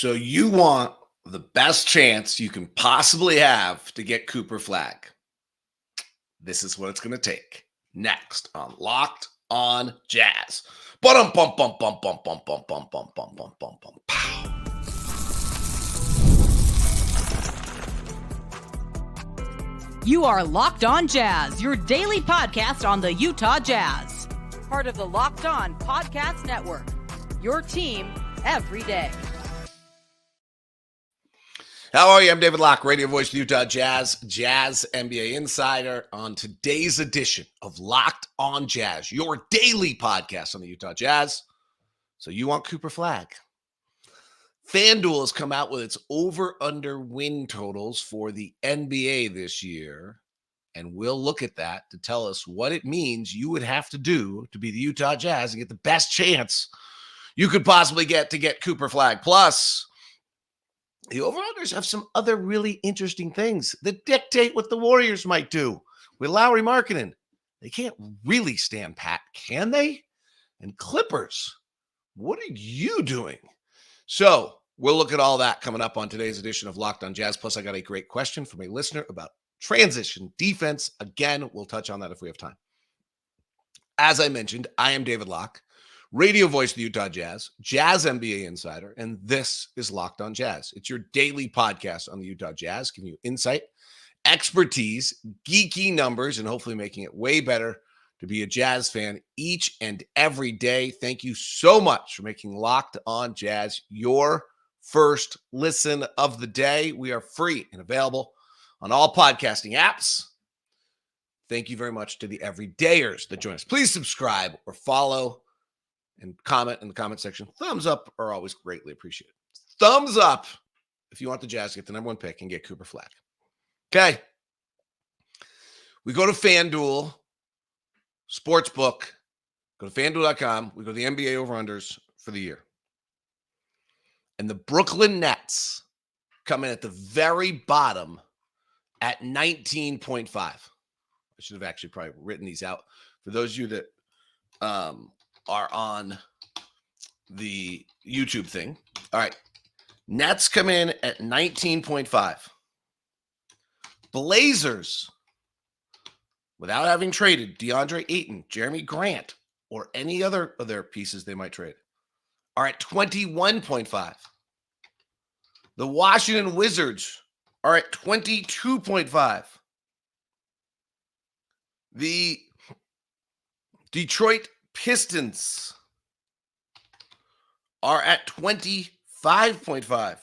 So you want the best chance you can possibly have to get Cooper Flagg. This is what it's going to take. Next on Locked on Jazz. Bum bum bum bum bum bum bum bum bum bum bum bum bum. Pow. You are Locked on Jazz, your daily podcast on the Utah Jazz. Part of the Locked on Podcast Network. Your team every day. How are you? I'm David Locke, radio voice of the Utah Jazz, Jazz NBA insider. On today's edition of Locked on Jazz, your daily podcast on the Utah Jazz. So you want Cooper Flagg. Fan Duel has come out with its over-under win totals for the NBA this year, and we'll look at that to tell us what it means you would have to do to be the Utah Jazz and get the best chance you could possibly get to get Cooper Flagg. Plus, the over-unders have some other really interesting things that dictate what the Warriors might do with Lauri Markkanen. They can't really stand pat, can they? And Clippers, what are you doing? So we'll look at all that coming up on today's edition of Locked on Jazz. Plus, I got a great question from a listener about transition defense. Again, we'll touch on that if we have time. As I mentioned, I am David Locke, radio voice of the Utah Jazz, Jazz NBA insider, and this is Locked on Jazz. It's your daily podcast on the Utah Jazz, giving you insight, expertise, geeky numbers, and hopefully making it way better to be a Jazz fan each and every day. Thank you so much for making Locked on Jazz your first listen of the day. We are free and available on all podcasting apps. Thank you very much to the everydayers that join us. Please subscribe or follow and comment in the comment section. Thumbs up are always greatly appreciated. Thumbs up if you want the Jazz to get the number one pick and get Cooper Flagg. Okay. We go to Fan Duel Sportsbook. Go to FanDuel.com. We go to the NBA over-unders for the year. And the Brooklyn Nets come in at the very bottom at 19.5. I should have actually probably written these out. For those of you that are on the YouTube thing. All right. Nets come in at 19.5. Blazers, without having traded DeAndre Ayton, Jeremy Grant, or any other of their pieces they might trade, are at 21.5. The Washington Wizards are at 22.5. The Detroit Pistons are at 25.5.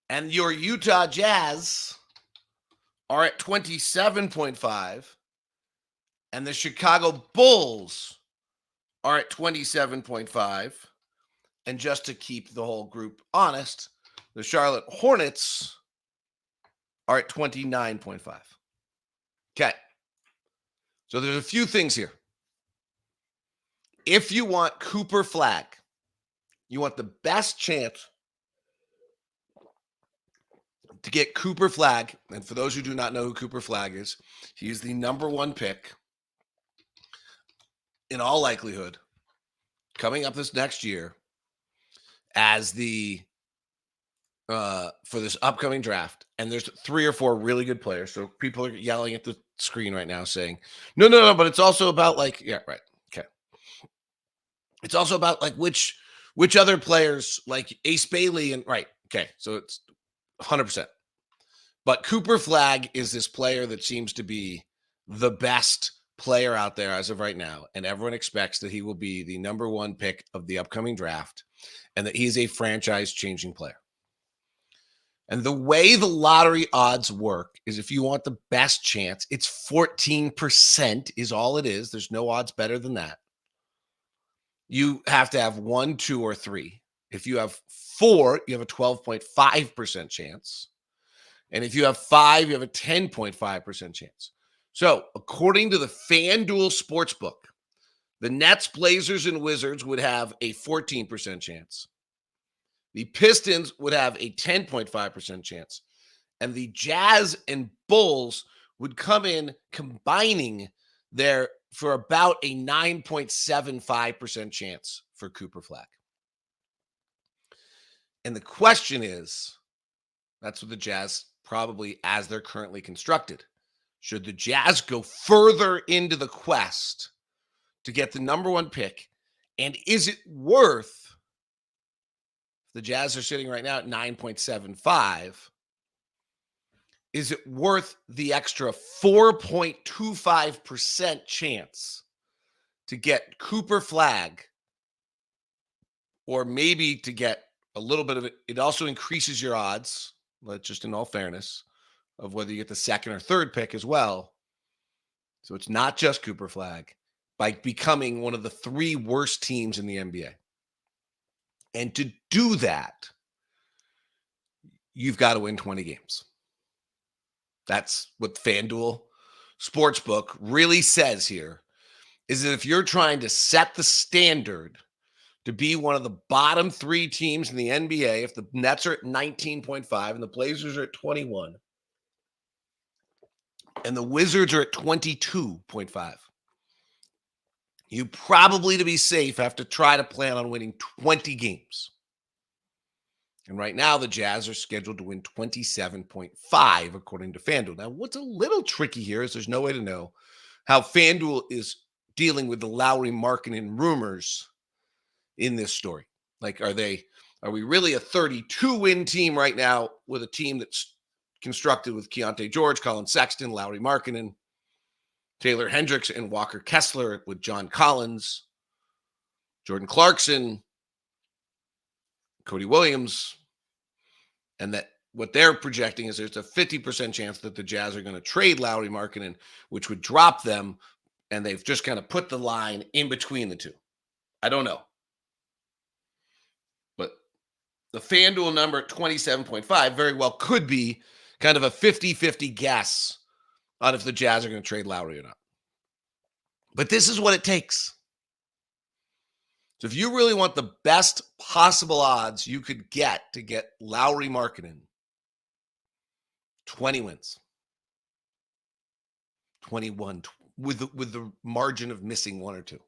And your Utah Jazz are at 27.5. And the Chicago Bulls are at 27.5. And just to keep the whole group honest, the Charlotte Hornets are at 29.5. Okay. So there's a few things here. If you want Cooper Flagg, you want the best chance to get Cooper Flagg. And for those who do not know who Cooper Flagg is, he is the number one pick in all likelihood coming up this next year as the for this upcoming draft. And there's 3 or 4 really good players. So people are yelling at the screen right now saying, no, but it's also about like, yeah, right. Okay. It's also about like which other players like Ace Bailey and right. Okay. So it's 100%. But Cooper Flagg is this player that seems to be the best player out there as of right now. And everyone expects that he will be the number one pick of the upcoming draft and that he's a franchise changing player. And the way the lottery odds work is if you want the best chance, it's 14% is all it is. There's no odds better than that. You have to have 1, 2, or 3. If you have 4, you have a 12.5% chance. And if you have 5, you have a 10.5% chance. So according to the FanDuel Sportsbook, the Nets, Blazers, and Wizards would have a 14% chance. The Pistons would have a 10.5% chance. And the Jazz and Bulls would come in combining there for about a 9.75% chance for Cooper Flagg. And the question is, that's what the Jazz probably, as they're currently constructed. Should the Jazz go further into the quest to get the number one pick? And is it worth, the Jazz are sitting right now at 9.75, is it worth the extra 4.25% chance to get Cooper Flagg, or maybe to get a little bit of it? It also increases your odds, just in all fairness, of whether you get the second or third pick as well. So it's not just Cooper Flagg, by becoming one of the three worst teams in the NBA. And to do that, you've got to win 20 games. That's what FanDuel Sportsbook really says here, is that if you're trying to set the standard to be one of the bottom three teams in the NBA, if the Nets are at 19.5 and the Blazers are at 21 and the Wizards are at 22.5, you probably, to be safe, have to try to plan on winning 20 games. And right now, the Jazz are scheduled to win 27.5, according to FanDuel. Now, what's a little tricky here is there's no way to know how FanDuel is dealing with the Lauri Markkanen rumors in this story. Like, are we really a 32-win team right now with a team that's constructed with Keontae George, Colin Sexton, Lauri Markkanen, Taylor Hendricks, and Walker Kessler, with John Collins, Jordan Clarkson, Cody Williams, and that what they're projecting is there's a 50% chance that the Jazz are going to trade Lauri Markkanen, which would drop them, and they've just kind of put the line in between the two. I don't know. But the FanDuel number at 27.5 very well could be kind of a 50-50 guess on if the Jazz are going to trade Lauri or not. But this is what it takes. So if you really want the best possible odds you could get to get Lauri Markkanen, 20 wins. 21 with the margin of missing one or two.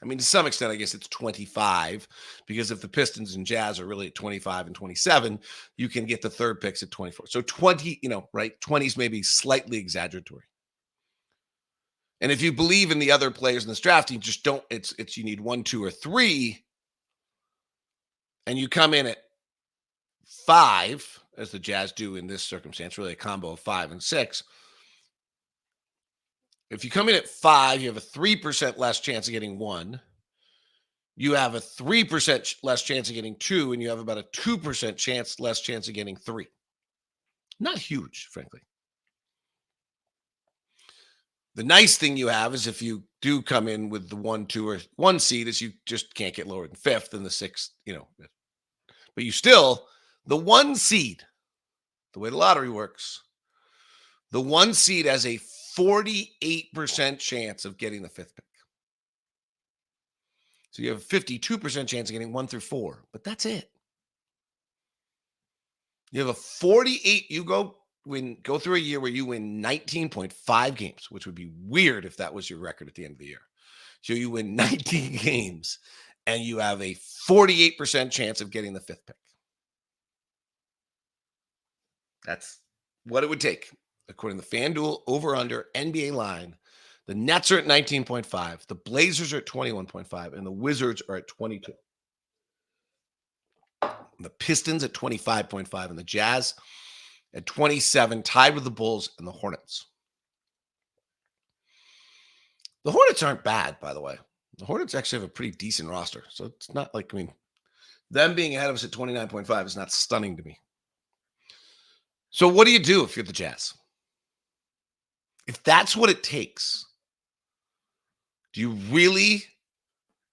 I mean, to some extent, I guess it's 25, because if the Pistons and Jazz are really at 25 and 27, you can get the third picks at 24. So 20, right? 20 is maybe slightly exaggeratory. And if you believe in the other players in this draft, you just don't, it's you need 1, 2, or 3, and you come in at 5, as the Jazz do in this circumstance, really a combo of 5 and 6. If you come in at 5, you have a 3% less chance of getting 1. You have a 3% less chance of getting 2, and you have about a 2% less chance of getting 3. Not huge, frankly. The nice thing you have is if you do come in with the 1, 2, or 1 seed, is you just can't get lower than 5th and the 6th, But you still, the 1 seed, the way the lottery works, the 1 seed has a 48% chance of getting the 5th pick. So you have a 52% chance of getting 1 through 4, but that's it. You have a 48, go through a year where you win 19.5 games, which would be weird if that was your record at the end of the year. So you win 19 games and you have a 48% chance of getting the 5th pick. That's what it would take. According to the FanDuel over-under NBA line, the Nets are at 19.5, the Blazers are at 21.5, and the Wizards are at 22. The Pistons at 25.5, and the Jazz at 27, tied with the Bulls and the Hornets. The Hornets aren't bad, by the way. The Hornets actually have a pretty decent roster. So it's not like, them being ahead of us at 29.5 is not stunning to me. So what do you do if you're the Jazz? If that's what it takes, do you really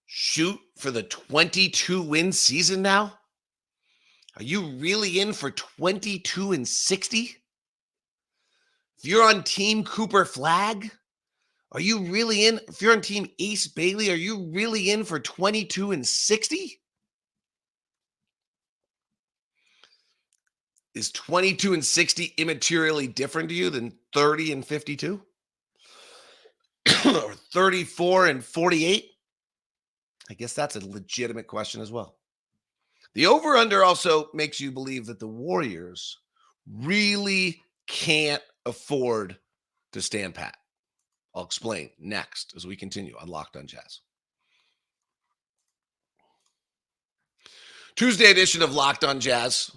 shoot for the 22-win season now? Are you really in for 22 and 60? If you're on Team Cooper Flagg, are you really in? If you're on Team Ace Bailey, are you really in for 22 and 60? Is 22 and 60 immaterially different to you than 30 and 52? Or 34 and 48? I guess that's a legitimate question as well. The over-under also makes you believe that the Warriors really can't afford to stand pat. I'll explain next as we continue on Locked on Jazz. Tuesday edition of Locked on Jazz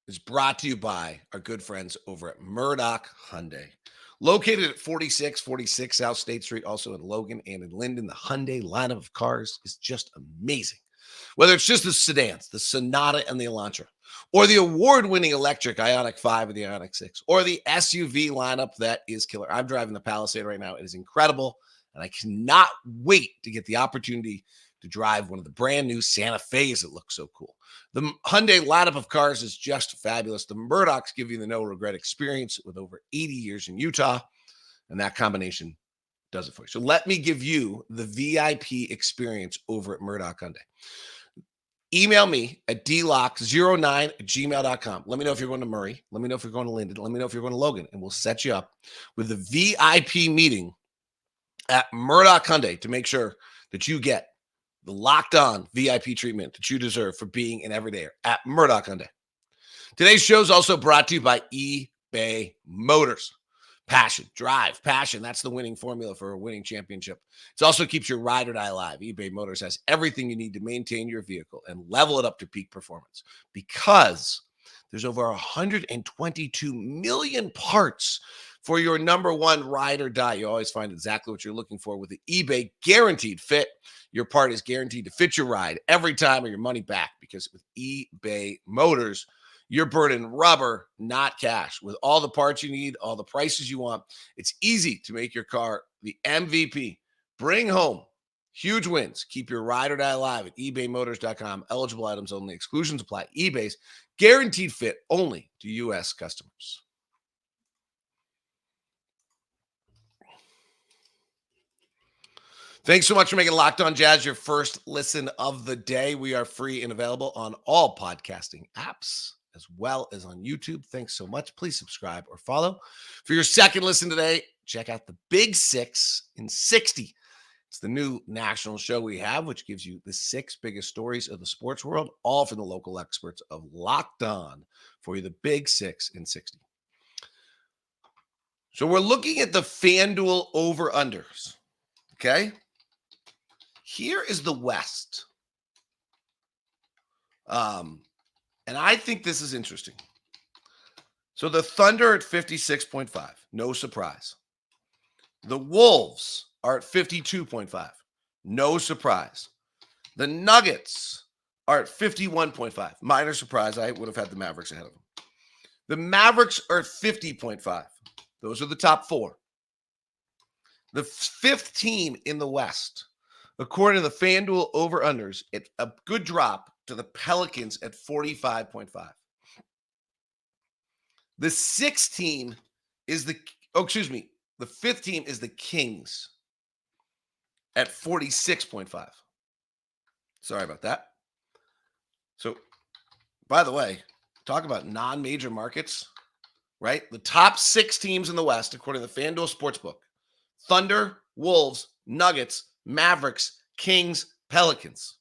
is brought to you by our good friends over at Murdoch Hyundai. Located at 4646 South State Street, also in Logan and in Linden, the Hyundai lineup of cars is just amazing. Whether it's just the sedans, the Sonata and the Elantra, or the award-winning electric Ioniq 5 and the Ioniq 6, or the SUV lineup that is killer. I'm driving the Palisade right now. It is incredible, and I cannot wait to get the opportunity to drive one of the brand new Santa Fe's that looks so cool. The Hyundai lineup of cars is just fabulous. The Murdochs give you the no-regret experience with over 80 years in Utah, and that combination does it for you. So let me give you the VIP experience over at Murdoch Hyundai. Email me at dlock09@gmail.com. Let me know if you're going to Murray. Let me know if you're going to Linden. Let me know if you're going to Logan, and we'll set you up with the VIP meeting at Murdoch Hyundai to make sure that you get the locked on VIP treatment that you deserve for being an everydayer at Murdoch Hyundai. Today's show is also brought to you by eBay Motors. Passion, drive, passion. That's the winning formula for a winning championship. It also keeps your ride or die alive. eBay Motors has everything you need to maintain your vehicle and level it up to peak performance because there's over 122 million parts for your number one ride or die. You always find exactly what you're looking for with the eBay Guaranteed Fit. Your part is guaranteed to fit your ride every time or your money back because with eBay Motors, you're burning rubber, not cash. With all the parts you need, all the prices you want, it's easy to make your car the MVP. Bring home huge wins. Keep your ride or die alive at ebaymotors.com. Eligible items only. Exclusions apply. eBay's Guaranteed Fit only to U.S. customers. Thanks so much for making Locked on Jazz your first listen of the day. We are free and available on all podcasting apps as well as on YouTube. Thanks so much. Please subscribe or follow. For your second listen today, check out the Big Six in 60. It's the new national show we have, which gives you the 6 biggest stories of the sports world, all from the local experts of Locked On for you, the Big Six in 60. So we're looking at the FanDuel over-unders, okay? Here is the West. And I think this is interesting. So the Thunder at 56.5, no surprise. The Wolves are at 52.5, no surprise. The Nuggets are at 51.5, minor surprise. I would have had the Mavericks ahead of them. The Mavericks are at 50.5. Those are the top 4. The 5th team in the West, according to the FanDuel over-unders, it's a good drop to the Pelicans at 45.5. The 6th team is the 5th team is the Kings at 46.5. Sorry about that. So, by the way, talk about non-major markets, right? The top 6 teams in the West, according to the FanDuel Sportsbook: Thunder, Wolves, Nuggets, Mavericks, Kings, Pelicans.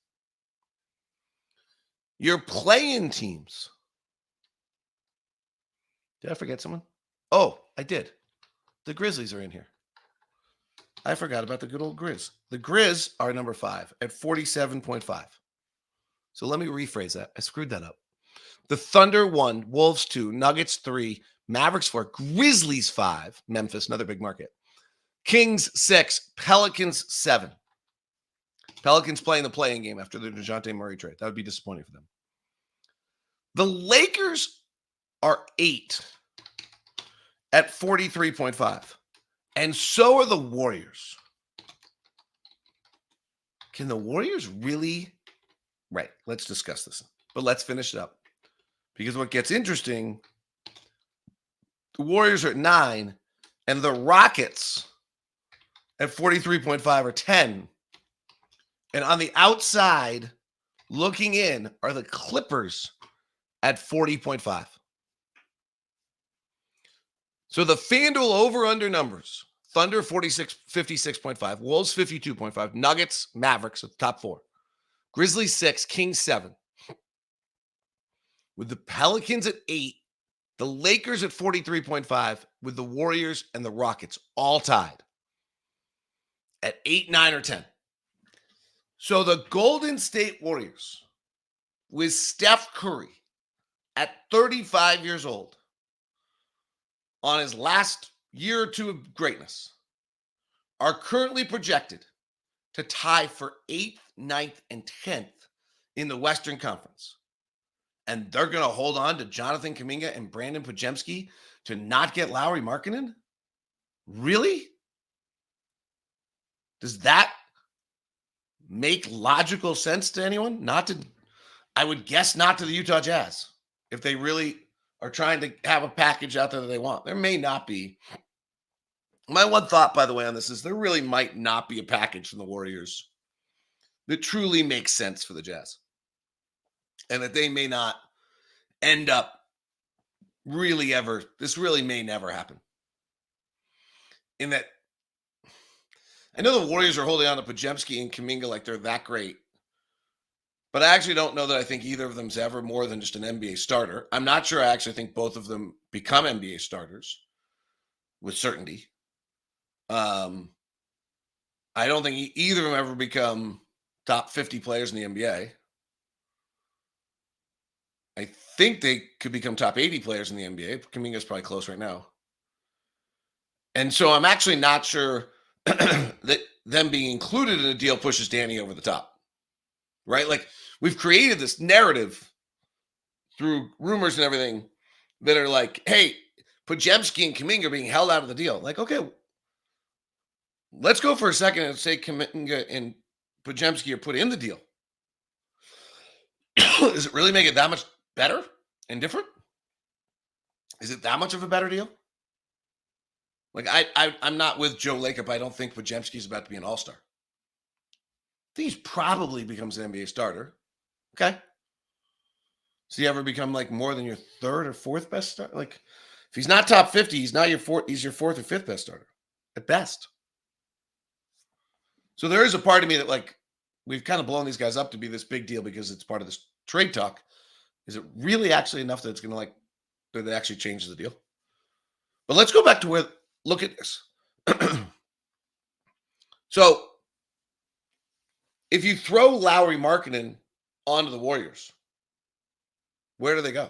Your play-in teams. Did I forget someone? Oh, I did. The Grizzlies are in here. I forgot about the good old Grizz. The Grizz are number 5 at 47.5. So let me rephrase that. I screwed that up. The Thunder 1, Wolves 2, Nuggets 3, Mavericks 4, Grizzlies 5, Memphis, another big market. Kings 6, Pelicans 7. Pelicans playing the play-in game after the DeJounte Murray trade. That would be disappointing for them. The Lakers are 8 at 43.5. And so are the Warriors. Can the Warriors really? Right. Let's discuss this. But let's finish it up. Because what gets interesting, the Warriors are at 9, and the Rockets at 43.5 or 10. And on the outside, looking in, are the Clippers at 40.5. So the FanDuel over-under numbers: Thunder 56.5, Wolves 52.5, Nuggets, Mavericks at the top 4, Grizzlies 6, Kings 7. with the Pelicans at 8, the Lakers at 43.5, with the Warriors and the Rockets all tied at 8, 9, or 10. So the Golden State Warriors, with Steph Curry at 35 years old, on his last year or two of greatness, are currently projected to tie for 8th, 9th, and 10th in the Western Conference. And they're going to hold on to Jonathan Kuminga and Brandon Podziemski to not get Lauri Markkanen? Really? Does that make logical sense to anyone? I would guess not to the Utah Jazz, if they really are trying to have a package out there that they want. There may not be. My one thought, by the way, on this is there really might not be a package from the Warriors that truly makes sense for the Jazz. And that they may not end up this really may never happen. In that, I know the Warriors are holding on to Podziemski and Kuminga like they're that great. But I actually don't know that I think either of them's ever more than just an NBA starter. I'm not sure I actually think both of them become NBA starters with certainty. I don't think either of them ever become top 50 players in the NBA. I think they could become top 80 players in the NBA. Kuminga's probably close right now. And so I'm actually not sure that them being included in a deal pushes Danny over the top. Right? Like, we've created this narrative through rumors and everything that are like, hey, Podziemski and Kuminga are being held out of the deal. Like, okay, let's go for a second and say Kuminga and Podziemski are put in the deal. Does it really make it that much better and different? Is it that much of a better deal? Like, I'm not with Joe Lacob. I don't think Podziemski is about to be an all-star. I think he probably becomes an NBA starter. Okay. Does he ever become like more than your third or fourth best starter? Like, if he's not top 50, he's not your fourth. He's your fourth or fifth best starter at best. So there is a part of me that, like, we've kind of blown these guys up to be this big deal because it's part of this trade talk. Is it really actually enough that it's going to that it actually changes the deal? But let's go back to look at this. So if you throw Lauri Markkanen onto the Warriors, where do they go?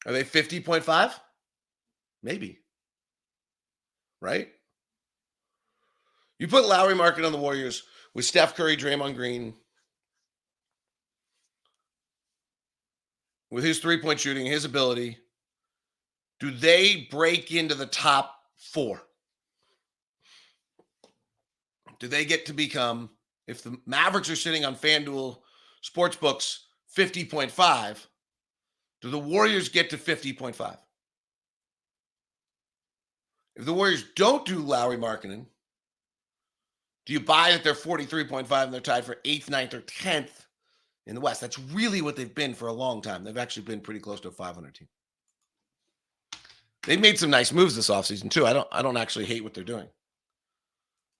Are they 50.5? Maybe. Right? You put Lauri Markkanen on the Warriors with Steph Curry, Draymond Green, with his three-point shooting, his ability, do they break into the top 4? Do they get to become, if the Mavericks are sitting on FanDuel Sportsbooks 50.5, do the Warriors get to 50.5? If the Warriors don't do Lauri Markkanen, do you buy that they're 43.5 and they're tied for 8th, 9th, or 10th in the West? That's really what they've been for a long time. They've actually been pretty close to a 500 team. They've made some nice moves this offseason too. I don't actually hate what they're doing.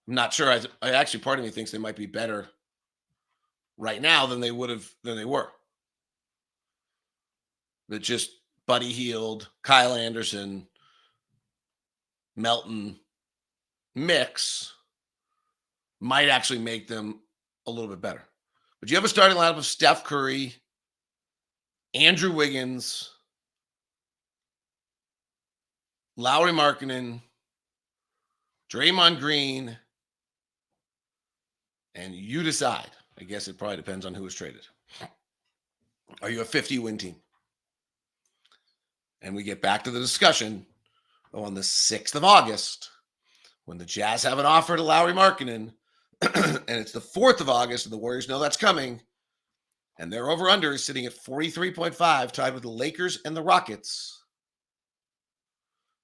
I'm not sure. I actually, part of me thinks they might be better right now than they were. That just Buddy Hield, Kyle Anderson, Melton mix might actually make them a little bit better. But you have a starting lineup of Steph Curry, Andrew Wiggins, Lauri Markkanen, Draymond Green, and you decide. I guess it probably depends on who is traded. Are you a 50-win team? And we get back to the discussion on the 6th of August when the Jazz have an offer to Lauri Markkanen, and it's the 4th of August, and the Warriors know that's coming, and their over-under is sitting at 43.5, tied with the Lakers and the Rockets.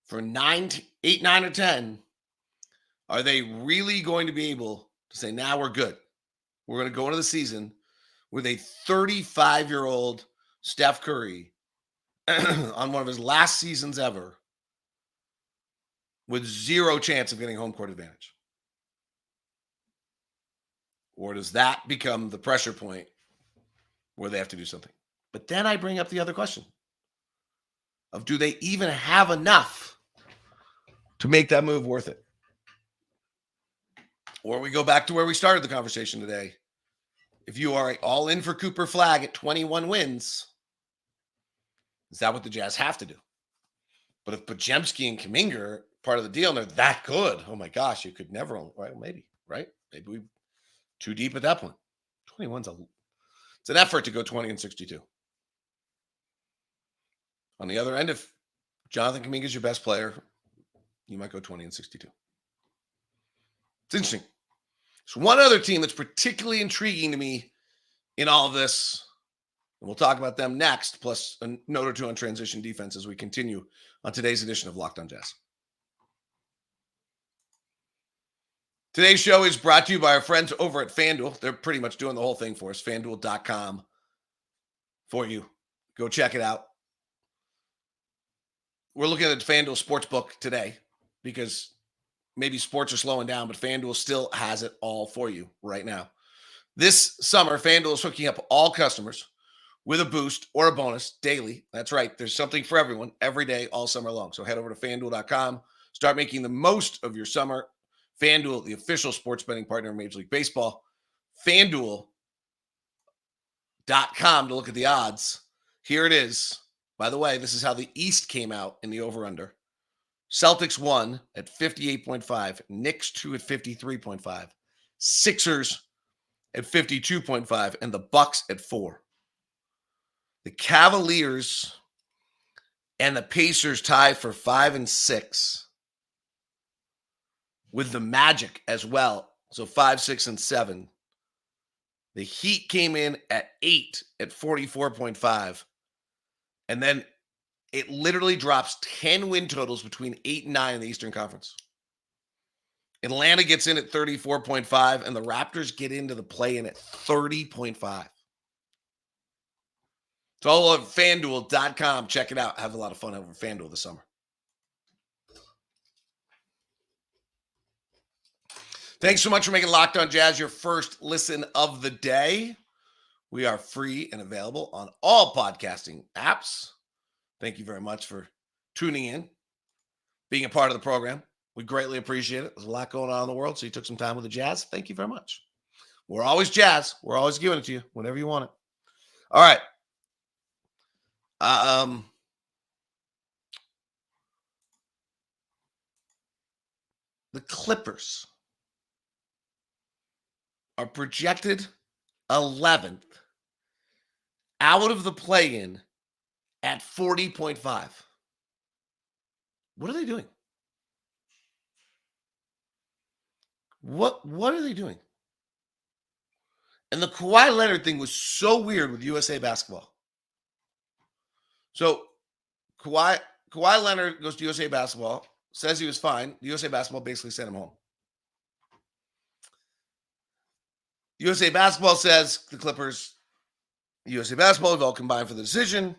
For 8, 9, or 10, are they really going to be able to say, now we're good? We're going to go into the season with a 35-year-old Steph Curry on one of his last seasons ever with zero chance of getting home court advantage? Or does that become the pressure point where they have to do something? But then I bring up the other question of, do they even have enough to make that move worth it? Or we go back to where we started the conversation today. If you are all in for Cooper Flagg at 21 wins, is that what the Jazz have to do? But if Podziemski and Kuminga are part of the deal and they're that good, oh my gosh, you could never, right? Maybe, right? Maybe we're too deep at that point. 21's it's an effort to go 20-62. On the other end, if Jonathan Kuminga is your best player, you might go 20-62. It's interesting. There's one other team that's particularly intriguing to me in all of this, and we'll talk about them next, plus a note or two on transition defense as we continue on today's edition of Locked On Jazz. Today's show is brought to you by our friends over at FanDuel. They're pretty much doing the whole thing for us. FanDuel.com for you. Go check it out. We're looking at the FanDuel Sportsbook today because maybe sports are slowing down, but FanDuel still has it all for you right now. This summer, FanDuel is hooking up all customers with a boost or a bonus daily. That's right. There's something for everyone every day, all summer long. So head over to FanDuel.com. Start making the most of your summer. FanDuel, the official sports betting partner of Major League Baseball. FanDuel.com to look at the odds. Here it is. By the way, this is how the East came out in the over-under. Celtics 1 at 58.5. Knicks 2 at 53.5. Sixers at 52.5. And the Bucks at 4. The Cavaliers and the Pacers tie for 5 and 6. With the Magic as well. So 5, 6, and 7. The Heat came in at 8 at 44.5. And then it literally drops 10 win totals between 8 and 9 in the Eastern Conference. Atlanta gets in at 34.5, and the Raptors get into the play-in at 30.5. It's all over FanDuel.com. Check it out. Have a lot of fun over FanDuel this summer. Thanks so much for making Locked On Jazz your first listen of the day. We are free and available on all podcasting apps. Thank you very much for tuning in, being a part of the program. We greatly appreciate it. There's a lot going on in the world, so you took some time with the Jazz. Thank you very much. We're always Jazz. We're always giving it to you whenever you want it. All right. The Clippers are projected 11th out of the play-in at 40.5. What are they doing? What are they doing? And the Kawhi Leonard thing was so weird with USA Basketball. So Kawhi Leonard goes to USA Basketball, says he was fine. USA Basketball basically sent him home. USA Basketball says the Clippers, USA Basketball have all combined for the decision.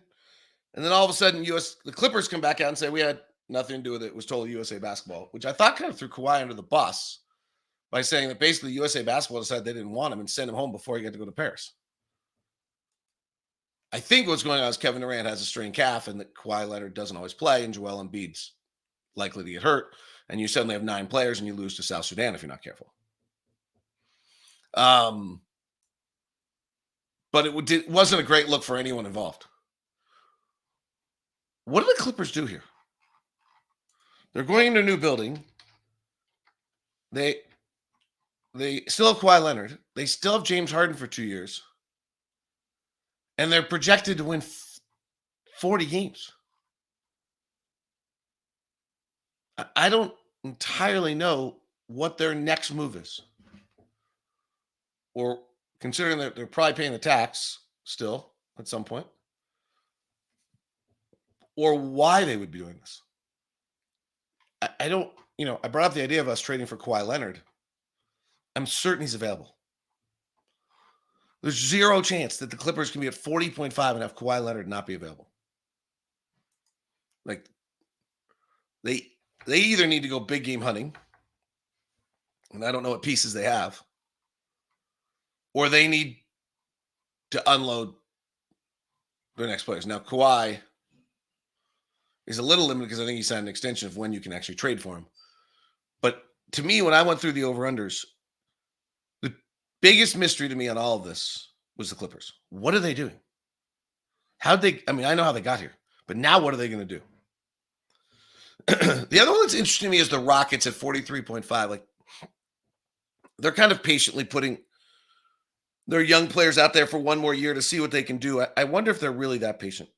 And then all of a sudden, the Clippers come back out and say, we had nothing to do with it. It was totally USA Basketball, which I thought kind of threw Kawhi under the bus by saying that basically USA Basketball decided they didn't want him and sent him home before he got to go to Paris. I think what's going on is Kevin Durant has a strained calf and that Kawhi Leonard doesn't always play and Joel Embiid's likely to get hurt. And you suddenly have 9 players and you lose to South Sudan if you're not careful. But it wasn't a great look for anyone involved. What do the Clippers do here? They're going into a new building. They still have Kawhi Leonard. They still have James Harden for 2 years. And they're projected to win 40 games. I don't entirely know what their next move is. Or considering that they're probably paying the tax still at some point. Or why they would be doing this. I don't, I brought up the idea of us trading for Kawhi Leonard. I'm certain he's available. There's zero chance that the Clippers can be at 40.5 and have Kawhi Leonard not be available. Like, they either need to go big game hunting, and I don't know what pieces they have, or they need to unload their next players. Now, Kawhi is a little limited because I think he signed an extension of when you can actually trade for him. But to me, when I went through the over-unders, the biggest mystery to me on all of this was the Clippers. What are they doing? I know how they got here, but now what are they going to do? The other one that's interesting to me is the Rockets at 43.5. Like, they're kind of patiently putting their young players out there for one more year to see what they can do. I wonder if they're really that patient.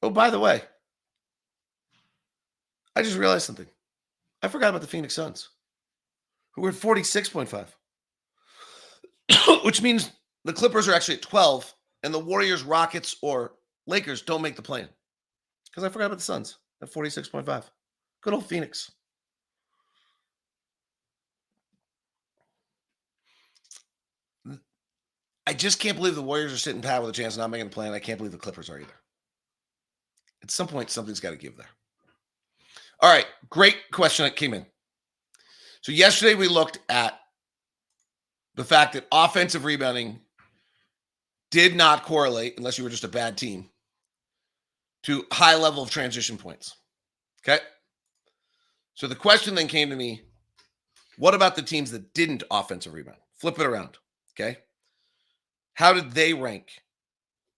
Oh, by the way, I just realized something. I forgot about the Phoenix Suns, who were at 46.5, which means the Clippers are actually at 12, and the Warriors, Rockets, or Lakers don't make the play-in. Because I forgot about the Suns at 46.5. Good old Phoenix. I just can't believe the Warriors are sitting pat with a chance of not making the play-in. I can't believe the Clippers are either. At some point, something's got to give there. All right, great question that came in. So yesterday we looked at the fact that offensive rebounding did not correlate, unless you were just a bad team, to high level of transition points. Okay? So the question then came to me, what about the teams that didn't offensive rebound? Flip it around. Okay? How did they rank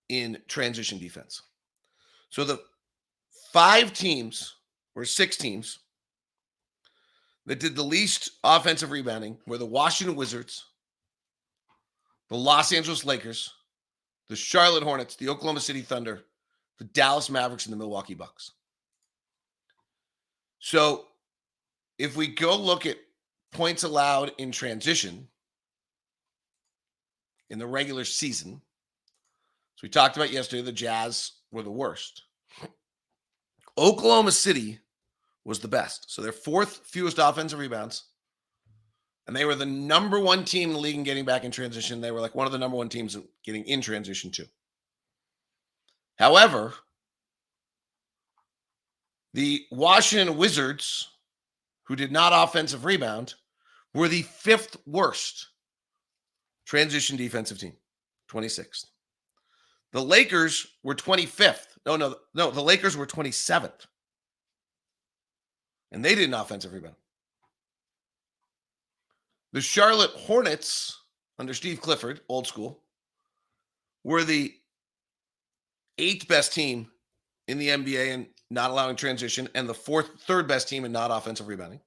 in transition defense? So the 6 teams that did the least offensive rebounding were the Washington Wizards, the Los Angeles Lakers, the Charlotte Hornets, the Oklahoma City Thunder, the Dallas Mavericks, and the Milwaukee Bucks. So if we go look at points allowed in transition in the regular season, so we talked about yesterday, the Jazz were the worst. Oklahoma City was the best. So their 4th fewest offensive rebounds. And they were the number 1 team in the league in getting back in transition. They were like one of the number 1 teams getting in transition too. However, the Washington Wizards, who did not offensive rebound, were the 5th worst transition defensive team, 26th. The Lakers were 25th. No, the Lakers were 27th. And they didn't offensive rebound. The Charlotte Hornets, under Steve Clifford, old school, were the 8th best team in the NBA in not allowing transition, and the 3rd best team in not offensive rebounding.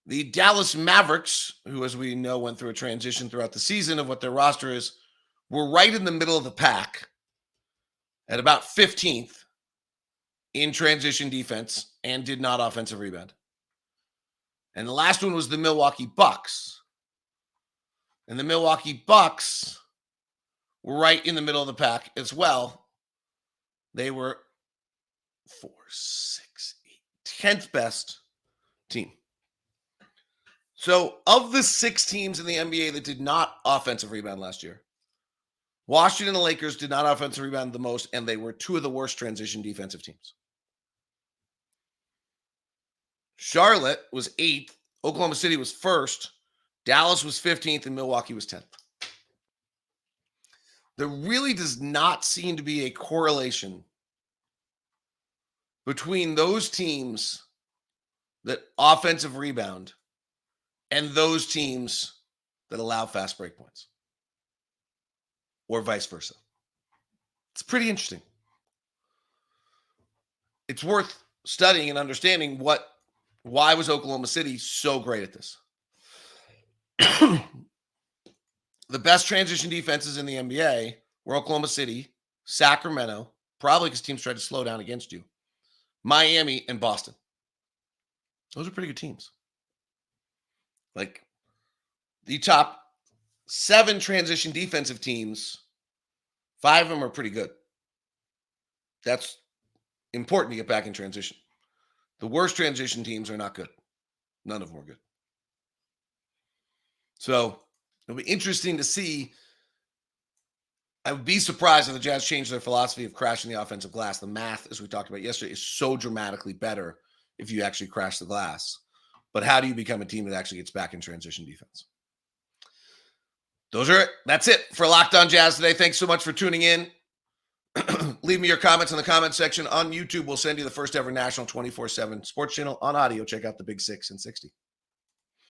The Dallas Mavericks, who, as we know, went through a transition throughout the season of what their roster is, were right in the middle of the pack at about 15th in transition defense and did not offensive rebound. And the last one was the Milwaukee Bucks. And the Milwaukee Bucks were right in the middle of the pack as well. They were 10th best team. So of the 6 teams in the NBA that did not offensive rebound last year, Washington and the Lakers did not offensive rebound the most, and they were 2 of the worst transition defensive teams. Charlotte was 8th, Oklahoma City was 1st, Dallas was 15th, and Milwaukee was 10th. There really does not seem to be a correlation between those teams that offensive rebound and those teams that allow fast break points, or vice versa. It's pretty interesting. It's worth studying and understanding why was Oklahoma City so great at this. The best transition defenses in the NBA were Oklahoma City, Sacramento, probably because teams tried to slow down against you, Miami, and Boston. Those are pretty good teams. Like, the top 7 transition defensive teams, 5 of them are pretty good. That's important to get back in transition. The worst transition teams are not good. None of them are good. So it'll be interesting to see. I would be surprised if the Jazz changed their philosophy of crashing the offensive glass. The math, as we talked about yesterday, is so dramatically better if you actually crash the glass. But how do you become a team that actually gets back in transition defense? That's it for Locked On Jazz today. Thanks so much for tuning in. Leave me your comments in the comment section on YouTube. We'll send you the first ever national 24/7 sports channel on audio. Check out the Big 6 and 60.